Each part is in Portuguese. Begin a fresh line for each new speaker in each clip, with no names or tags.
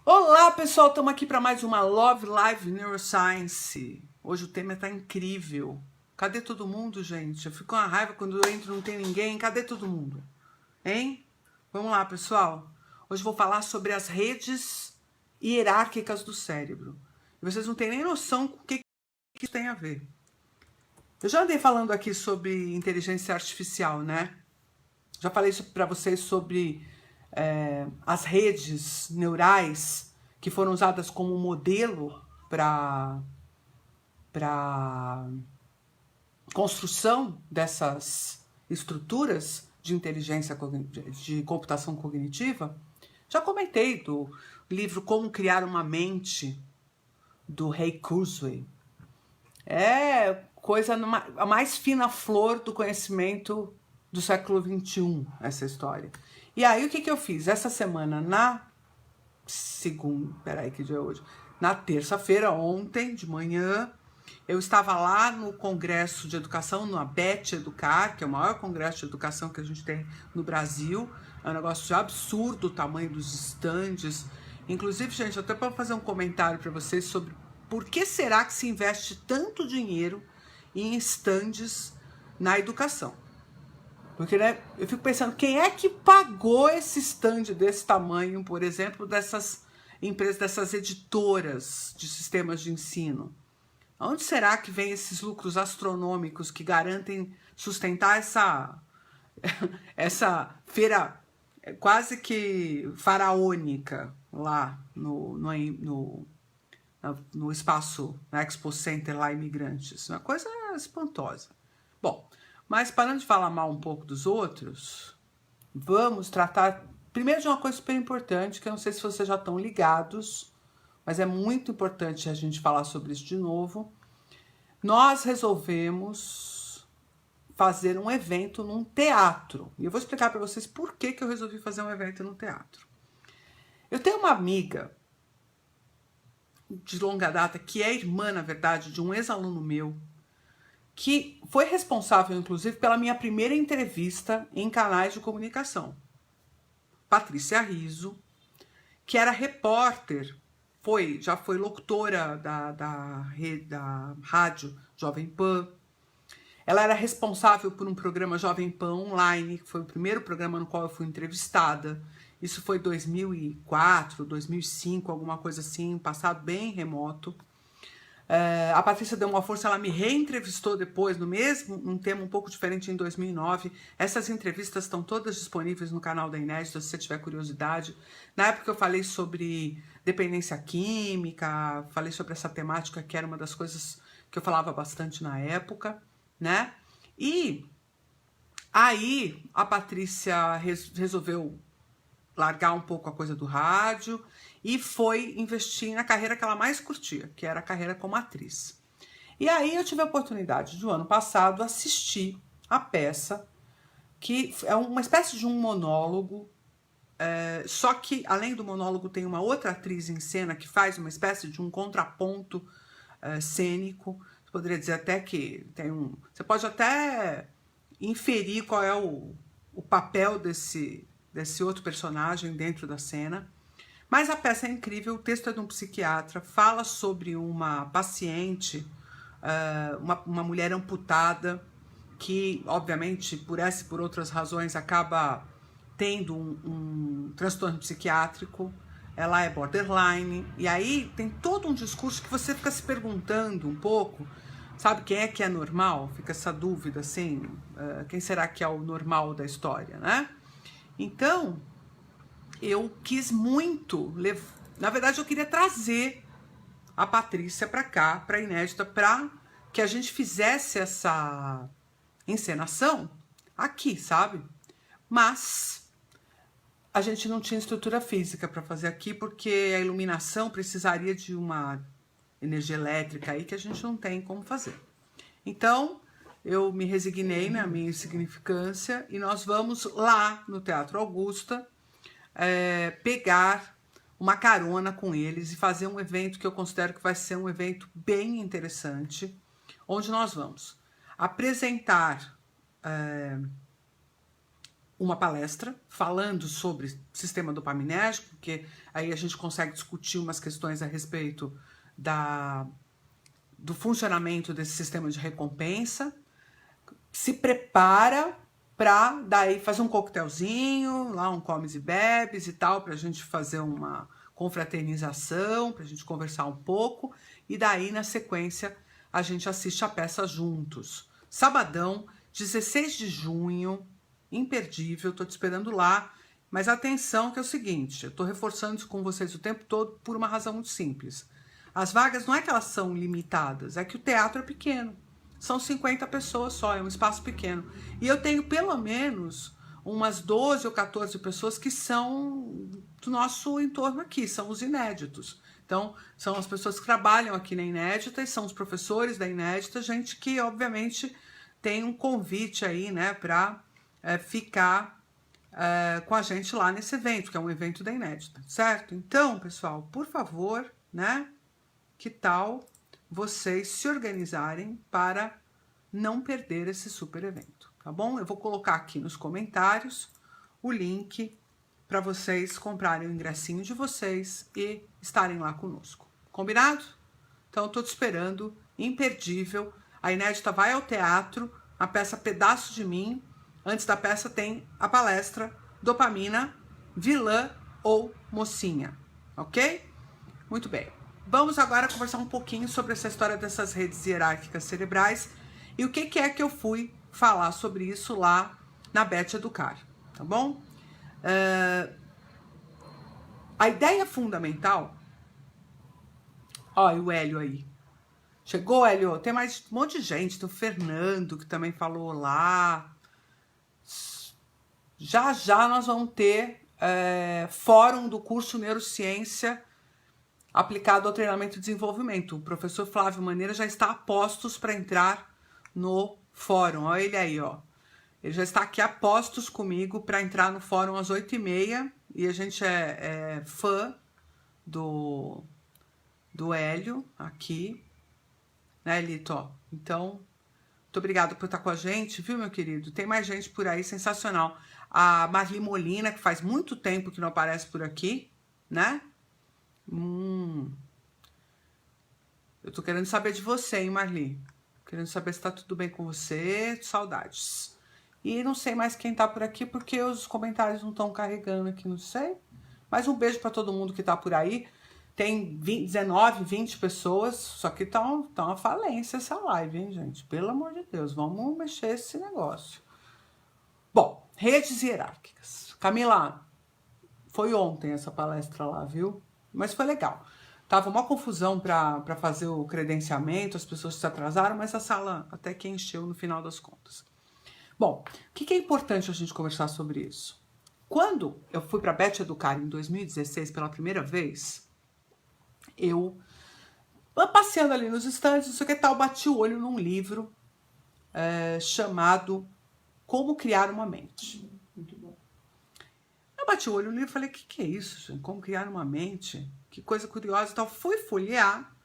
Olá, pessoal, estamos aqui para mais uma Love Live Neuroscience. Hoje o tema está incrível. Cadê todo mundo, gente? Eu fico com uma raiva quando eu entro e não tem ninguém. Cadê todo mundo? Hein? Vamos lá, pessoal. Hoje eu vou falar sobre as redes hierárquicas do cérebro. E vocês não têm nem noção com o que isso tem a ver. Eu já andei falando aqui sobre inteligência artificial, né? Já falei para vocês sobre as redes neurais que foram usadas como modelo para construção dessas estruturas de inteligência de computação cognitiva. Já comentei do livro Como Criar uma Mente, do Ray Kurzweil. É coisa a mais fina flor do conhecimento do século XXI, essa história. E aí, o que eu fiz? Essa semana, que dia é hoje? Na terça-feira, ontem de manhã, eu estava lá no Congresso de Educação, no ABET Educar, que é o maior congresso de educação que a gente tem no Brasil. É um negócio absurdo o tamanho dos estandes. Inclusive, gente, até para fazer um comentário para vocês sobre por que será que se investe tanto dinheiro em estandes na educação. Porque, né, eu fico pensando, quem é que pagou esse stand desse tamanho, por exemplo, dessas empresas, dessas editoras de sistemas de ensino? Onde será que vem esses lucros astronômicos que garantem sustentar essa feira quase que faraônica lá no espaço, na Expo Center lá, Imigrantes? Uma coisa espantosa. Bom, mas parando de falar mal um pouco dos outros, vamos tratar primeiro de uma coisa super importante, que eu não sei se vocês já estão ligados, mas é muito importante a gente falar sobre isso de novo. Nós resolvemos fazer um evento num teatro. E eu vou explicar para vocês por que eu resolvi fazer um evento num teatro. Eu tenho uma amiga de longa data, que é irmã, na verdade, de um ex-aluno meu, que foi responsável, inclusive, pela minha primeira entrevista em canais de comunicação. Patrícia Riso, que era repórter, já foi locutora da rádio Jovem Pan. Ela era responsável por um programa Jovem Pan Online, que foi o primeiro programa no qual eu fui entrevistada. Isso foi 2004, 2005, alguma coisa assim, um passado bem remoto. A Patrícia deu uma força, ela me reentrevistou depois, um tema um pouco diferente, em 2009. Essas entrevistas estão todas disponíveis no canal da Inédita, se você tiver curiosidade. Na época eu falei sobre dependência química, falei sobre essa temática, que era uma das coisas que eu falava bastante na época, né? E aí a Patrícia resolveu largar um pouco a coisa do rádio e foi investir na carreira que ela mais curtia, que era a carreira como atriz. E aí eu tive a oportunidade, do ano passado, assistir a peça, que é uma espécie de um monólogo, só que além do monólogo tem uma outra atriz em cena que faz uma espécie de um contraponto cênico. Você poderia dizer até que tem você pode até inferir qual é o papel desse outro personagem dentro da cena. Mas a peça é incrível, o texto é de um psiquiatra, fala sobre uma paciente, uma mulher amputada, que, obviamente, por essa e por outras razões, acaba tendo um transtorno psiquiátrico. Ela é borderline, e aí tem todo um discurso que você fica se perguntando um pouco, sabe, quem é que é normal? Fica essa dúvida, assim, quem será que é o normal da história, né? Então, eu quis muito, na verdade eu queria trazer a Patrícia para cá, para a Inédita, para que a gente fizesse essa encenação aqui, sabe? Mas a gente não tinha estrutura física para fazer aqui, porque a iluminação precisaria de uma energia elétrica aí que a gente não tem como fazer. Então, eu me resignei na minha insignificância e nós vamos lá no Teatro Augusta pegar uma carona com eles e fazer um evento que eu considero que vai ser um evento bem interessante, onde nós vamos apresentar uma palestra falando sobre sistema dopaminérgico, porque aí a gente consegue discutir umas questões a respeito do funcionamento desse sistema de recompensa. Se prepara para daí fazer um coquetelzinho, lá um comes e bebes e tal, para a gente fazer uma confraternização, para a gente conversar um pouco, e daí na sequência a gente assiste a peça juntos. Sabadão, 16 de junho, imperdível, tô te esperando lá, mas atenção que é o seguinte, eu tô reforçando isso com vocês o tempo todo por uma razão muito simples. As vagas não é que elas são limitadas, é que o teatro é pequeno. São 50 pessoas só, é um espaço pequeno. E eu tenho pelo menos umas 12 ou 14 pessoas que são do nosso entorno aqui, são os inéditos. Então, são as pessoas que trabalham aqui na Inédita e são os professores da Inédita, gente que, obviamente, tem um convite aí, né, para ficar com a gente lá nesse evento, que é um evento da Inédita, certo? Então, pessoal, por favor, né, que tal vocês se organizarem para não perder esse super evento, tá bom? Eu vou colocar aqui nos comentários o link para vocês comprarem o ingressinho de vocês e estarem lá conosco. Combinado? Então, eu tô te esperando, imperdível. A Inédita vai ao teatro, a peça Pedaço de Mim. Antes da peça tem a palestra Dopamina, Vilã ou Mocinha, ok? Muito bem. Vamos agora conversar um pouquinho sobre essa história dessas redes hierárquicas cerebrais e o que é que eu fui falar sobre isso lá na Beth Educar, tá bom? A ideia fundamental... Olha o Hélio aí. Chegou, Hélio? Tem mais um monte de gente. Tem o Fernando, que também falou lá. Já já nós vamos ter fórum do curso Neurociência aplicado ao treinamento e desenvolvimento. O professor Flávio Maneira já está a postos para entrar no fórum. Olha ele aí, ó. Ele já está aqui a postos comigo para entrar no fórum às 8h30 e a gente é fã do Hélio aqui, né, Lito? Então, muito obrigada por estar com a gente, viu, meu querido? Tem mais gente por aí, sensacional. A Marli Molina, que faz muito tempo que não aparece por aqui, né? Eu tô querendo saber de você, hein, Marli? Querendo saber se tá tudo bem com você, saudades. E não sei mais quem tá por aqui, porque os comentários não estão carregando aqui, não sei. Mas um beijo pra todo mundo que tá por aí. Tem 19, 20 pessoas, só que tá uma falência essa live, hein, gente? Pelo amor de Deus, vamos mexer esse negócio. Bom, redes hierárquicas. Camila, foi ontem essa palestra lá, viu? Mas foi legal. Tava uma confusão para fazer o credenciamento, as pessoas se atrasaram, mas a sala até que encheu no final das contas. Bom, o que é importante a gente conversar sobre isso? Quando eu fui para a Beth Educar em 2016 pela primeira vez, eu passeando ali nos estandes, não sei o que tal, bati o olho num livro chamado Como Criar uma Mente. Muito bom. Eu bati o olho no livro e falei, o que é isso, gente? Como criar uma mente? Que coisa curiosa e tal. Fui folhear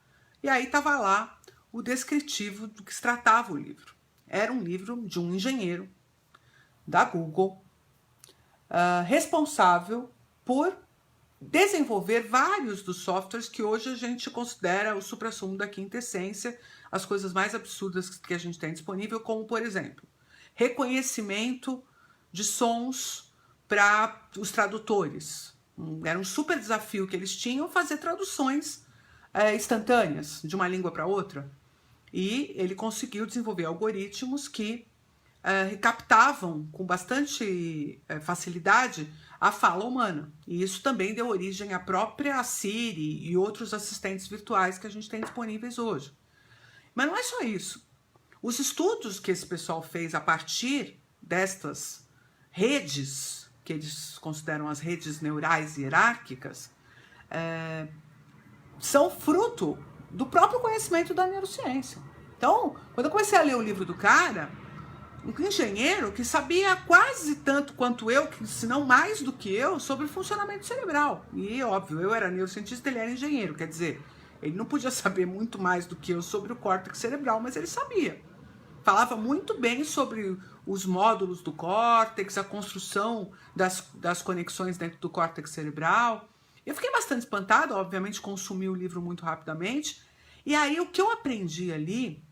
e aí tava lá o descritivo do que se tratava o livro. Era um livro de um engenheiro da Google, responsável por desenvolver vários dos softwares que hoje a gente considera o suprassumo da quinta essência, as coisas mais absurdas que a gente tem disponível, como, por exemplo, reconhecimento de sons para os tradutores. Era um super desafio que eles tinham fazer traduções instantâneas de uma língua para outra. E ele conseguiu desenvolver algoritmos que captavam com bastante facilidade a fala humana. E isso também deu origem à própria Siri e outros assistentes virtuais que a gente tem disponíveis hoje. Mas não é só isso. Os estudos que esse pessoal fez a partir destas redes, que eles consideram as redes neurais hierárquicas, são fruto do próprio conhecimento da neurociência. Então, quando eu comecei a ler o livro do cara, um engenheiro que sabia quase tanto quanto eu, se não mais do que eu, sobre o funcionamento cerebral. E, óbvio, eu era neurocientista, ele era engenheiro, quer dizer, ele não podia saber muito mais do que eu sobre o córtex cerebral, mas ele sabia. Falava muito bem sobre os módulos do córtex, a construção das conexões dentro do córtex cerebral. Eu fiquei bastante espantada, obviamente consumi o livro muito rapidamente, e aí o que eu aprendi ali,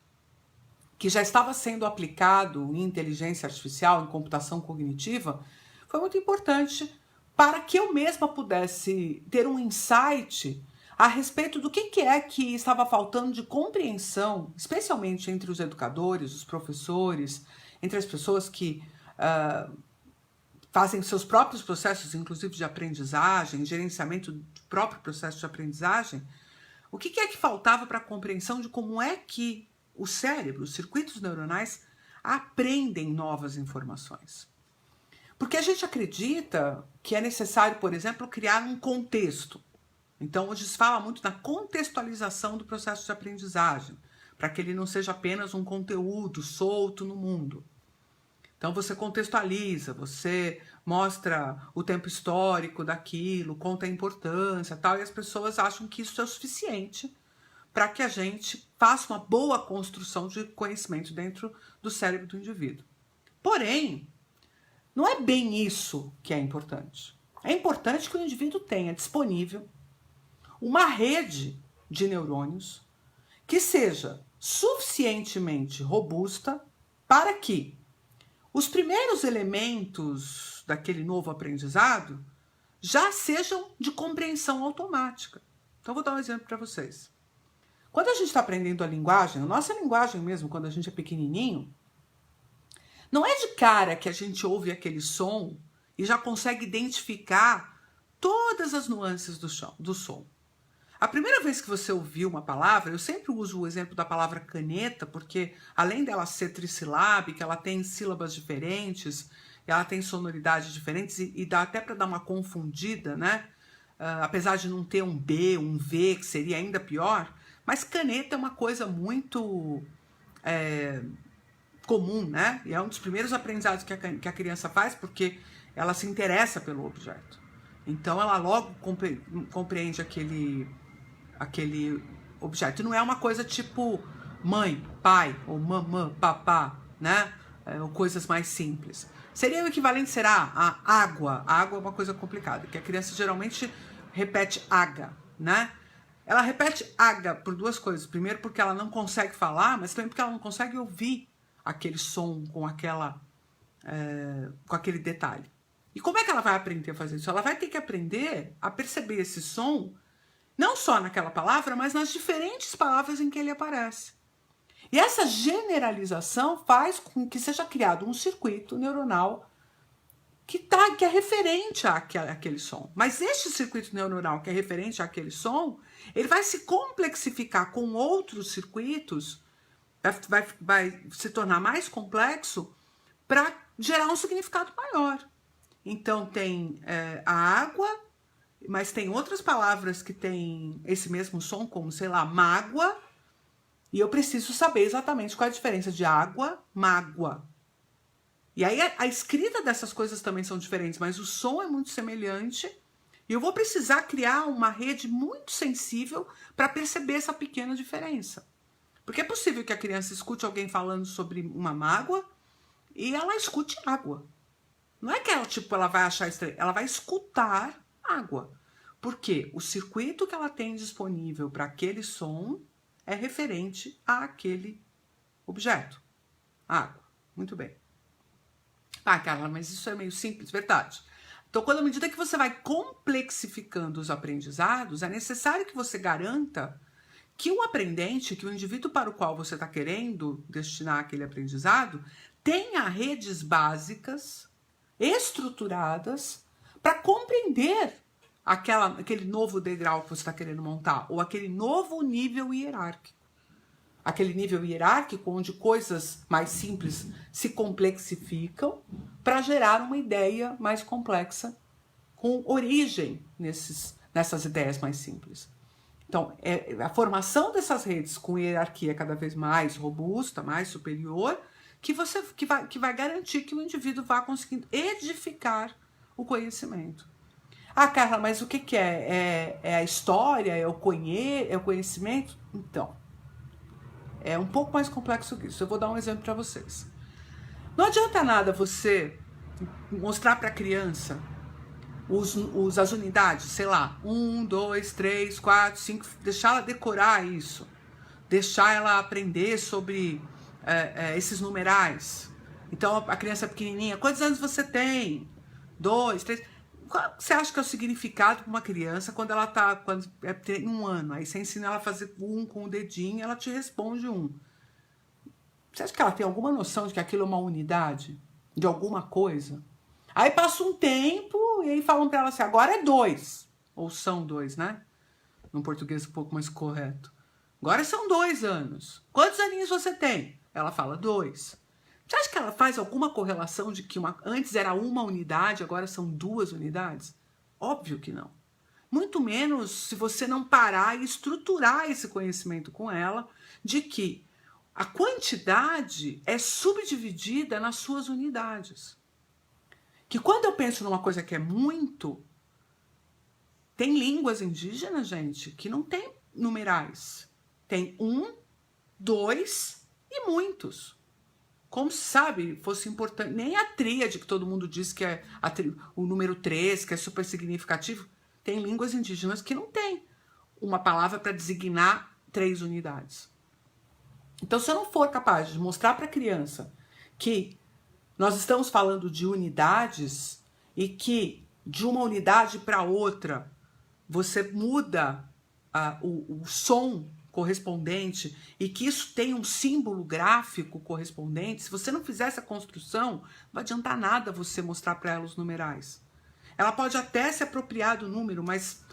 que já estava sendo aplicado em inteligência artificial, em computação cognitiva, foi muito importante para que eu mesma pudesse ter um insight a respeito do que é que estava faltando de compreensão, especialmente entre os educadores, os professores, entre as pessoas que fazem seus próprios processos, inclusive de aprendizagem, gerenciamento do próprio processo de aprendizagem. O que é que faltava para a compreensão de como é que o cérebro, os circuitos neuronais, aprendem novas informações? Porque a gente acredita que é necessário, por exemplo, criar um contexto. Então, hoje se fala muito na contextualização do processo de aprendizagem, para que ele não seja apenas um conteúdo solto no mundo. Então, você contextualiza, você mostra o tempo histórico daquilo, conta a importância e tal, e as pessoas acham que isso é o suficiente para que a gente faça uma boa construção de conhecimento dentro do cérebro do indivíduo. Porém, não é bem isso que é importante. É importante que o indivíduo tenha disponível uma rede de neurônios que seja suficientemente robusta para que os primeiros elementos daquele novo aprendizado já sejam de compreensão automática. Então, vou dar um exemplo para vocês. Quando a gente está aprendendo a linguagem, a nossa linguagem mesmo, quando a gente é pequenininho, não é de cara que a gente ouve aquele som e já consegue identificar todas as nuances do som. A primeira vez que você ouviu uma palavra, eu sempre uso o exemplo da palavra caneta, porque além dela ser trissilábica, ela tem sílabas diferentes, ela tem sonoridades diferentes e dá até para dar uma confundida, né? Apesar de não ter um B, um V, que seria ainda pior, mas caneta é uma coisa muito comum, né? E é um dos primeiros aprendizados que a criança faz, porque ela se interessa pelo objeto. Então ela logo compreende aquele objeto. Não é uma coisa tipo mãe, pai, ou mamã, papá, né? Ou coisas mais simples. Seria o equivalente, será, a água. A água é uma coisa complicada, que a criança geralmente repete aga, né? Ela repete aga por duas coisas. Primeiro, porque ela não consegue falar, mas também porque ela não consegue ouvir aquele som com aquele detalhe. E como é que ela vai aprender a fazer isso? Ela vai ter que aprender a perceber esse som não só naquela palavra, mas nas diferentes palavras em que ele aparece. E essa generalização faz com que seja criado um circuito neuronal que é referente àquele som. Mas este circuito neuronal que é referente àquele som, ele vai se complexificar com outros circuitos, vai se tornar mais complexo para gerar um significado maior. Então tem a água, mas tem outras palavras que têm esse mesmo som, como, sei lá, mágoa, e eu preciso saber exatamente qual é a diferença de água, mágoa. E aí a escrita dessas coisas também são diferentes, mas o som é muito semelhante, e eu vou precisar criar uma rede muito sensível para perceber essa pequena diferença. Porque é possível que a criança escute alguém falando sobre uma mágoa e ela escute água. Não é que ela vai achar estranho, ela vai escutar água. Porque o circuito que ela tem disponível para aquele som é referente àquele objeto. Água. Muito bem. Ah, Carla, mas isso é meio simples, verdade. Então, à medida que você vai complexificando os aprendizados, é necessário que você garanta que o aprendente, que o indivíduo para o qual você está querendo destinar aquele aprendizado, tenha redes básicas, estruturadas, para compreender aquele novo degrau que você está querendo montar, ou aquele novo nível hierárquico. Aquele nível hierárquico onde coisas mais simples se complexificam para gerar uma ideia mais complexa com origem nessas ideias mais simples. Então, a formação dessas redes com hierarquia cada vez mais robusta, mais superior, que vai garantir que o indivíduo vá conseguindo edificar o conhecimento. Ah, Carla, mas o que é? É a história? É o conhecimento? Então, é um pouco mais complexo que isso. Eu vou dar um exemplo para vocês. Não adianta nada você mostrar para a criança as unidades, sei lá, 1, 2, 3, 4, 5, deixar ela decorar isso, deixar ela aprender sobre esses numerais. Então a criança pequenininha, quantos anos você tem? 2, 3. Qual você acha que é o significado para uma criança quando ela tem 1 ano? Aí você ensina ela a fazer 1 com o dedinho, ela te responde 1. Você acha que ela tem alguma noção de que aquilo é uma unidade? De alguma coisa? Aí passa um tempo e aí falam para ela assim, agora é 2. Ou são 2, né? Num português um pouco mais correto. Agora são 2 anos. Quantos aninhos você tem? Ela fala 2. Você acha que ela faz alguma correlação de que antes era 1 unidade, agora são 2 unidades? Óbvio que não. Muito menos se você não parar e estruturar esse conhecimento com ela de que a quantidade é subdividida nas suas unidades. Que quando eu penso numa coisa que é muito, tem línguas indígenas, gente, que não tem numerais. Tem 1, 2 e muitos. Como se, sabe, fosse importante. Nem a tríade, que todo mundo diz que é o número 3, que é super significativo. Tem línguas indígenas que não tem uma palavra para designar 3 unidades. Então, se eu não for capaz de mostrar para a criança que nós estamos falando de unidades e que de uma unidade para outra você muda o som correspondente e que isso tem um símbolo gráfico correspondente, se você não fizer essa construção, não vai adiantar nada você mostrar para ela os numerais. Ela pode até se apropriar do número, mas...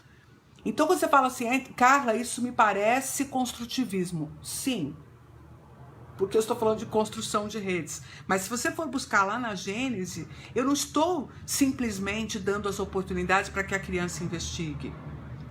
Então você fala assim, Carla, isso me parece construtivismo. Sim, porque eu estou falando de construção de redes. Mas se você for buscar lá na Gênese, eu não estou simplesmente dando as oportunidades para que a criança investigue.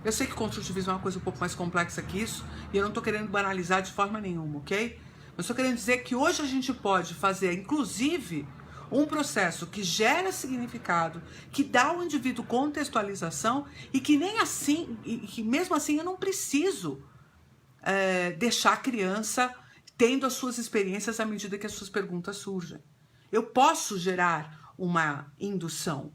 Eu sei que construtivismo é uma coisa um pouco mais complexa que isso, e eu não estou querendo banalizar de forma nenhuma, ok? Mas estou querendo dizer que hoje a gente pode fazer, inclusive, um processo que gera significado, que dá ao indivíduo contextualização, e que nem assim, e que mesmo assim eu não preciso deixar a criança tendo as suas experiências à medida que as suas perguntas surgem. Eu posso gerar uma indução,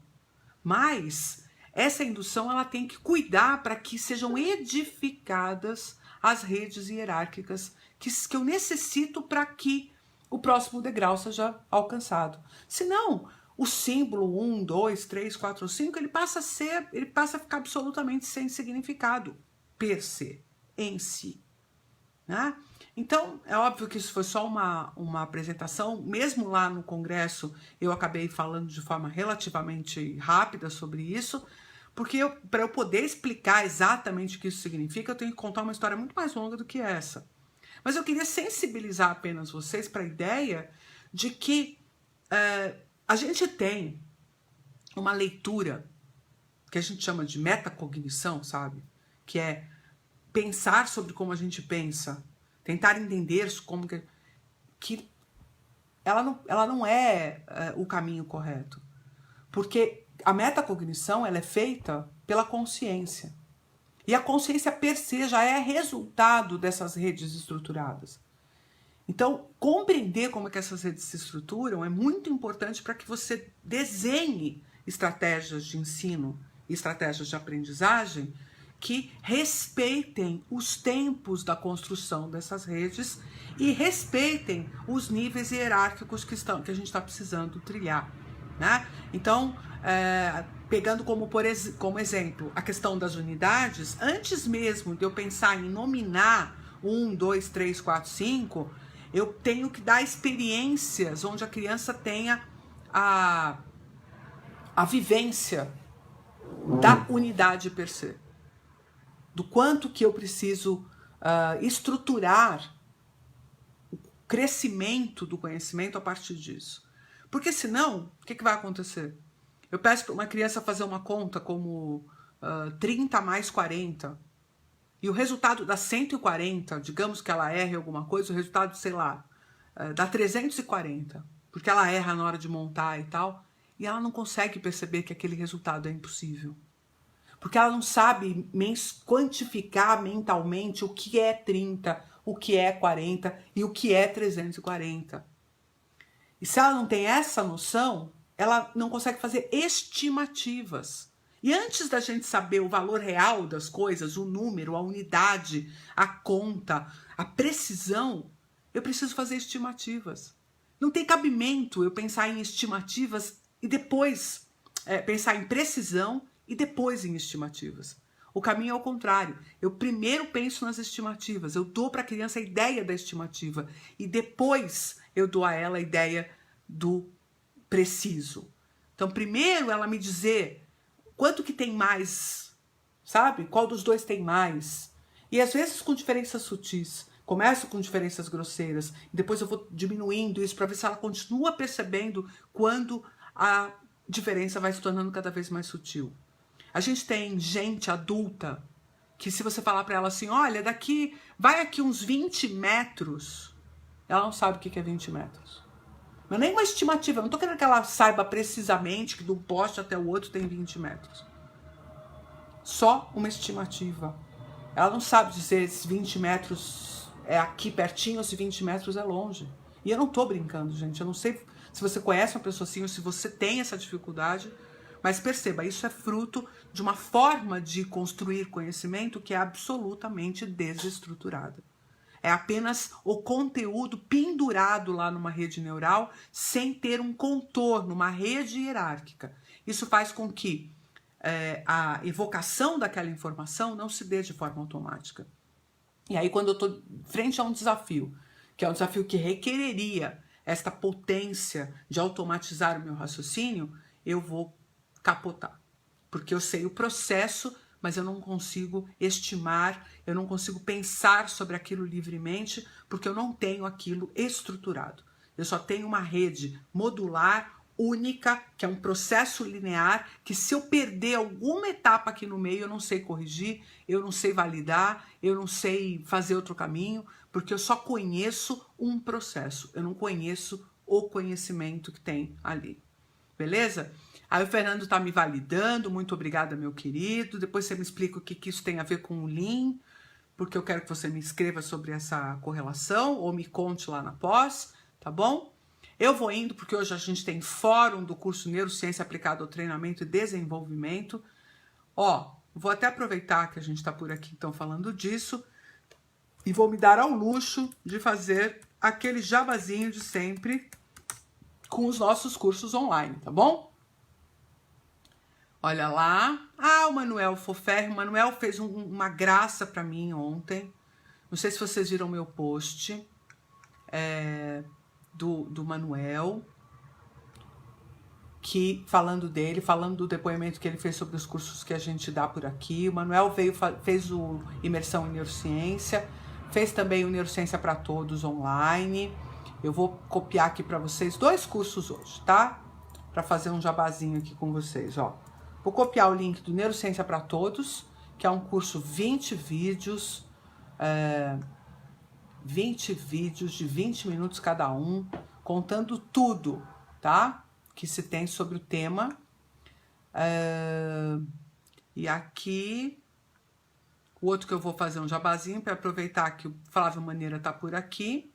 mas essa indução ela tem que cuidar para que sejam edificadas as redes hierárquicas que eu necessito para que o próximo degrau seja alcançado. Senão, o símbolo 1, 2, 3, 4, 5, ele passa a ficar absolutamente sem significado per se, em si. Né? Então, é óbvio que isso foi só uma apresentação. Mesmo lá no congresso, eu acabei falando de forma relativamente rápida sobre isso, porque para eu poder explicar exatamente o que isso significa, eu tenho que contar uma história muito mais longa do que essa. Mas eu queria sensibilizar apenas vocês para a ideia de que a gente tem uma leitura que a gente chama de metacognição, sabe? Que é pensar sobre como a gente pensa, tentar entender como que ela não é o caminho correto. Porque a metacognição ela é feita pela consciência. E a consciência per se já é resultado dessas redes estruturadas. Então, compreender como é que essas redes se estruturam é muito importante para que você desenhe estratégias de ensino e estratégias de aprendizagem que respeitem os tempos da construção dessas redes e respeitem os níveis hierárquicos que a gente está precisando trilhar. Né? Então, pegando como exemplo a questão das unidades, antes mesmo de eu pensar em nominar 1, 2, 3, 4, 5, eu tenho que dar experiências onde a criança tenha a vivência da unidade per se. Do quanto que eu preciso estruturar o crescimento do conhecimento a partir disso. Porque senão, o que vai acontecer? Eu peço para uma criança fazer uma conta como 30 mais 40, e o resultado dá 140, digamos que ela erre alguma coisa, o resultado, sei lá, dá 340, porque ela erra na hora de montar e tal, e ela não consegue perceber que aquele resultado é impossível. Porque ela não sabe quantificar mentalmente o que é 30, o que é 40 e o que é 340. E se ela não tem essa noção, ela não consegue fazer estimativas. E antes da gente saber o valor real das coisas, o número, a unidade, a conta, a precisão, eu preciso fazer estimativas. Não tem cabimento eu pensar em estimativas e depois pensar em precisão e depois em estimativas. O caminho é o contrário. Eu primeiro penso nas estimativas, eu dou para a criança a ideia da estimativa e depois eu dou a ela a ideia do preciso. Então, primeiro ela me dizer quanto que tem mais, sabe? Qual dos dois tem mais? E às vezes com diferenças sutis. Começo com diferenças grosseiras, e depois eu vou diminuindo isso para ver se ela continua percebendo quando a diferença vai se tornando cada vez mais sutil. A gente tem gente adulta que se você falar para ela assim, olha, vai aqui uns 20 metros, ela não sabe o que é 20 metros. Não é nem uma estimativa, eu não tô querendo que ela saiba precisamente que de um poste até o outro tem 20 metros. Só uma estimativa. Ela não sabe dizer se 20 metros é aqui pertinho ou se 20 metros é longe. E eu não tô brincando, gente. Eu não sei se você conhece uma pessoa assim ou se você tem essa dificuldade, mas perceba, isso é fruto de uma forma de construir conhecimento que é absolutamente desestruturada. É apenas o conteúdo pendurado lá numa rede neural sem ter um contorno, uma rede hierárquica. Isso faz com que a evocação daquela informação não se dê de forma automática. E aí, quando eu estou frente a um desafio, que é um desafio que requereria esta potência de automatizar o meu raciocínio, eu vou capotar. Porque eu sei o processo, mas eu não consigo estimar, eu não consigo pensar sobre aquilo livremente, porque eu não tenho aquilo estruturado. Eu só tenho uma rede modular, única, que é um processo linear, que se eu perder alguma etapa aqui no meio, eu não sei corrigir, eu não sei validar, eu não sei fazer outro caminho, porque eu só conheço um processo, eu não conheço o conhecimento que tem ali. Beleza? Aí o Fernando tá me validando, muito obrigada, meu querido. Depois você me explica o que isso tem a ver com o Lean, porque eu quero que você me escreva sobre essa correlação, ou me conte lá na pós, tá bom? Eu vou indo porque hoje a gente tem fórum do curso Neurociência Aplicada ao Treinamento e Desenvolvimento. Ó, vou até aproveitar que a gente está por aqui então falando disso e vou me dar ao luxo de fazer aquele jabazinho de sempre com os nossos cursos online, tá bom? Olha lá. Ah, o Manuel Foferro. O Manuel fez uma graça para mim ontem. Não sei se vocês viram meu post. Do Manuel, que falando dele, falando do depoimento que ele fez sobre os cursos que a gente dá por aqui. O Manuel fez o Imersão em Neurociência, fez também o Neurociência para Todos online. Eu vou copiar aqui para vocês 2 cursos hoje, tá? Para fazer um jabazinho aqui com vocês, ó. Vou copiar o link do Neurociência para Todos, que é um curso 20 vídeos, 20 vídeos de 20 minutos cada um, contando tudo, tá? Que se tem sobre o tema. E aqui, o outro que eu vou fazer um jabazinho para aproveitar que o Flávio Maneira tá por aqui.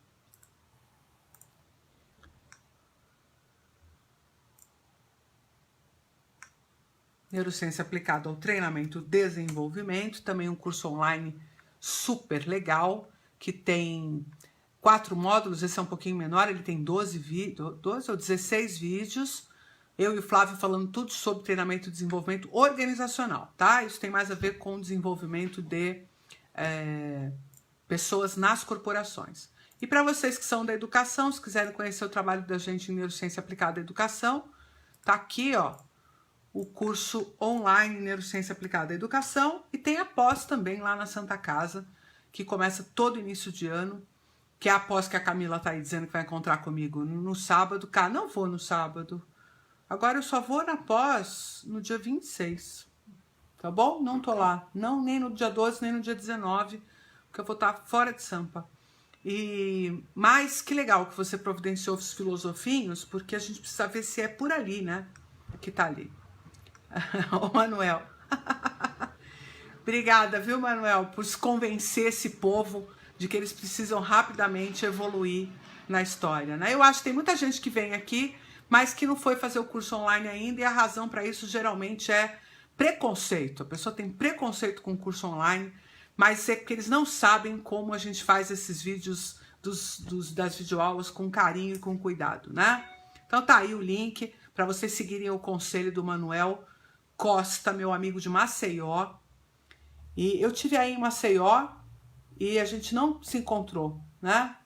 Neurociência aplicada ao treinamento e desenvolvimento, também um curso online super legal, que tem 4 módulos, esse é um pouquinho menor, ele tem 12 ou 16 vídeos, eu e o Flávio falando tudo sobre treinamento e desenvolvimento organizacional, tá? Isso tem mais a ver com o desenvolvimento de pessoas nas corporações. E para vocês que são da educação, se quiserem conhecer o trabalho da gente em Neurociência Aplicada à Educação, tá aqui, ó, o curso online Neurociência Aplicada à Educação, e tem a pós também lá na Santa Casa, que começa todo início de ano, que é a pós que a Camila tá aí dizendo que vai encontrar comigo no sábado. Cara, não vou no sábado. Agora eu só vou na pós no dia 26, tá bom? Não tô lá, não, nem no dia 12, nem no dia 19, porque eu vou estar fora de Sampa. Mas que legal que você providenciou os filosofinhos, porque a gente precisa ver se é por ali, né? Que tá ali. Ô, Manuel. Obrigada, viu, Manuel, por convencer esse povo de que eles precisam rapidamente evoluir na história, né? Eu acho que tem muita gente que vem aqui, mas que não foi fazer o curso online ainda, e a razão para isso geralmente é preconceito. A pessoa tem preconceito com o curso online, mas é porque eles não sabem como a gente faz esses vídeos das videoaulas com carinho e com cuidado, né? Então tá aí o link para vocês seguirem o conselho do Manuel Costa, meu amigo de Maceió. E eu tive aí em Maceió e a gente não se encontrou, né?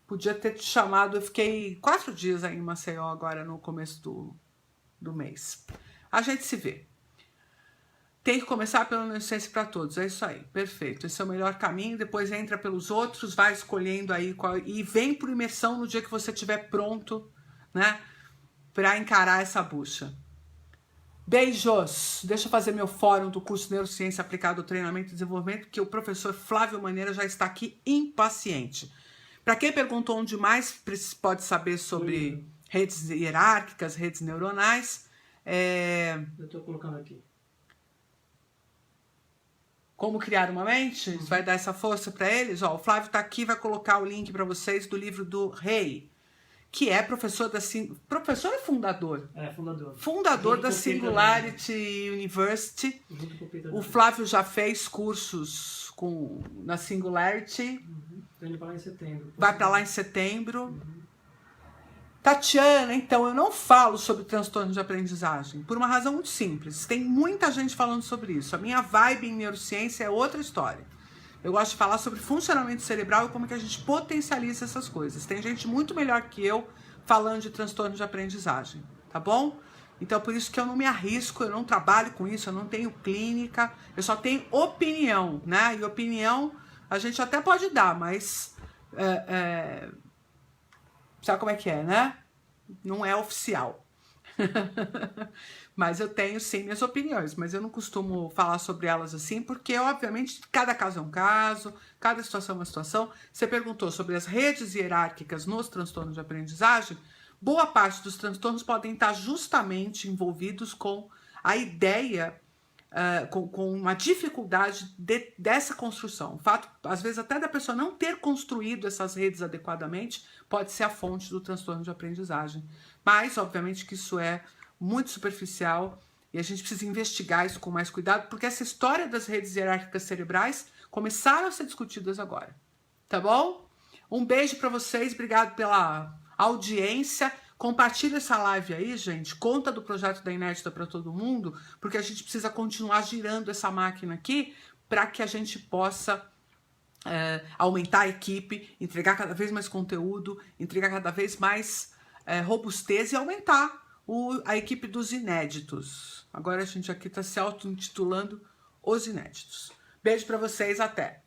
Podia ter te chamado, eu fiquei 4 dias aí em Maceió agora no começo do mês. A gente se vê. Tem que começar pela Neurociência para Todos, é isso aí, perfeito. Esse é o melhor caminho, depois entra pelos outros, vai escolhendo aí qual, e vem por imersão no dia que você estiver pronto, né, para encarar essa bucha. Beijos! Deixa eu fazer meu fórum do curso Neurociência Aplicada ao Treinamento e Desenvolvimento, que o professor Flávio Maneira já está aqui impaciente. Para quem perguntou onde mais pode saber sobre redes hierárquicas, redes neuronais,
eu estou colocando aqui.
Como criar uma mente? Vai dar essa força para eles? Ó, o Flávio está aqui, vai colocar o link para vocês do livro do Rei, que é professor da... Professor e fundador?
É, fundador.
Fundador da Singularity University. O Flávio já fez cursos na Singularity.
Ele vai lá em setembro.
Vai para lá em setembro. Tatiana, então, eu não falo sobre transtorno de aprendizagem por uma razão muito simples. Tem muita gente falando sobre isso. A minha vibe em neurociência é outra história. Eu gosto de falar sobre funcionamento cerebral e como que a gente potencializa essas coisas. Tem gente muito melhor que eu falando de transtorno de aprendizagem, tá bom? Então, por isso que eu não me arrisco, eu não trabalho com isso, eu não tenho clínica, eu só tenho opinião, né? E opinião a gente até pode dar, mas... sabe como é que é, né? Não é oficial. Mas eu tenho sim minhas opiniões, mas eu não costumo falar sobre elas assim, porque obviamente cada caso é um caso, cada situação é uma situação. Você perguntou sobre as redes hierárquicas nos transtornos de aprendizagem. Boa parte dos transtornos podem estar justamente envolvidos com a ideia, com uma dificuldade dessa construção. O fato, às vezes, até da pessoa não ter construído essas redes adequadamente, pode ser a fonte do transtorno de aprendizagem. Mas, obviamente, que isso é muito superficial e a gente precisa investigar isso com mais cuidado, porque essa história das redes hierárquicas cerebrais começaram a ser discutidas agora. Tá bom? Um beijo para vocês, obrigado pela audiência. Compartilha essa live aí, gente. Conta do projeto da Inédita para todo mundo, porque a gente precisa continuar girando essa máquina aqui para que a gente possa aumentar a equipe, entregar cada vez mais conteúdo, entregar cada vez mais robustez e aumentar a equipe dos inéditos. Agora a gente aqui está se auto-intitulando Os Inéditos. Beijo para vocês, até!